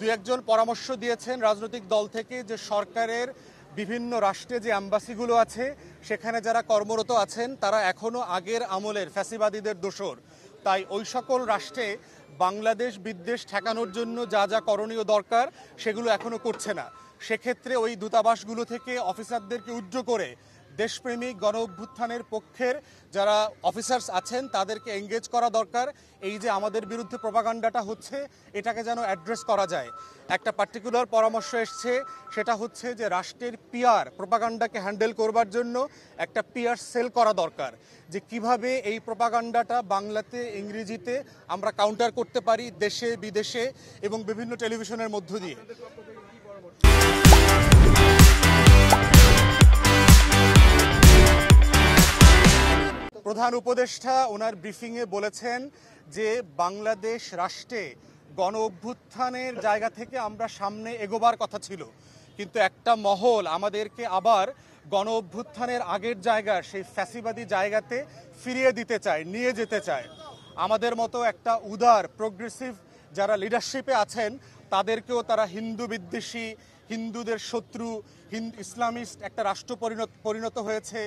দুই একজন পরামর্শ দিয়েছেন রাজনৈতিক দল থেকে যে সরকারের বিভিন্ন রাষ্ট্রে যে অ্যাম্বাসিগুলো আছে সেখানে যারা কর্মরত আছেন তারা এখনো আগের আমলের ফ্যাসিবাদীদের দোসর। তাই ওই সকল রাষ্ট্রে বাংলাদেশ বিদ্বেষ ঠেকানোর জন্য যা যা করণীয় দরকার সেগুলো এখনো করছে না। সেক্ষেত্রে ওই দূতাবাসগুলো থেকে অফিসারদেরকে উজ্জ্ব করে দেশপ্রেমিক গণ অভ্যুত্থানের পক্ষের যারা অফিসার্স আছেন তাদেরকে এঙ্গেজ করা দরকার। এই যে আমাদের বিরুদ্ধে প্রপাগান্ডাটা হচ্ছে এটাকে যেন অ্যাড্রেস করা যায়। একটা পার্টিকুলার পরামর্শ এসছে, সেটা হচ্ছে যে রাষ্ট্রের পিআর প্রপাগান্ডাকে হ্যান্ডেল করবার জন্য একটা পিআর সেল করা দরকার, যে কিভাবে এই প্রপাগান্ডাটা বাংলাতে ইংরেজিতে আমরা কাউন্টার করতে পারি দেশে বিদেশে এবং বিভিন্ন টেলিভিশনের মধ্য দিয়ে। প্রধান উপদেষ্টা ওনার ব্রিফিংয়ে বলেছেন যে বাংলাদেশ রাষ্ট্রে গণ অভ্যুত্থানের জায়গা থেকে আমরা সামনে এগোবার কথা ছিল, কিন্তু একটা মহল আমাদেরকে আবার গণ অভ্যুত্থানের আগের জায়গা সেই ফ্যাসিবাদী জায়গাতে ফিরিয়ে দিতে চায়, নিয়ে যেতে চায়। আমাদের মতো একটা উদার প্রোগ্রেসিভ যারা লিডারশিপে আছেন তাদেরকেও তারা হিন্দু বিদ্বেষী, হিন্দুদের শত্রু, ইসলামিস্ট একটা রাষ্ট্র পরিণত হয়েছে,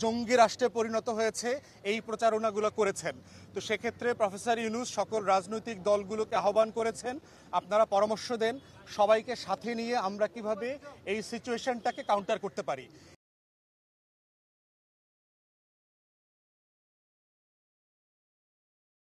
জঙ্গি রাষ্ট্রে পরিণত হয়েছে, এই প্রচারণাগুলো করেছেন। তো সেক্ষেত্রে প্রফেসর ইউনূস সকল রাজনৈতিক দলগুলোকে আহ্বান করেছেন, আপনারা পরামর্শ দেন সবাইকে সাথে নিয়ে আমরা কিভাবে এই সিচুয়েশনটাকে কাউন্টার করতে পারি।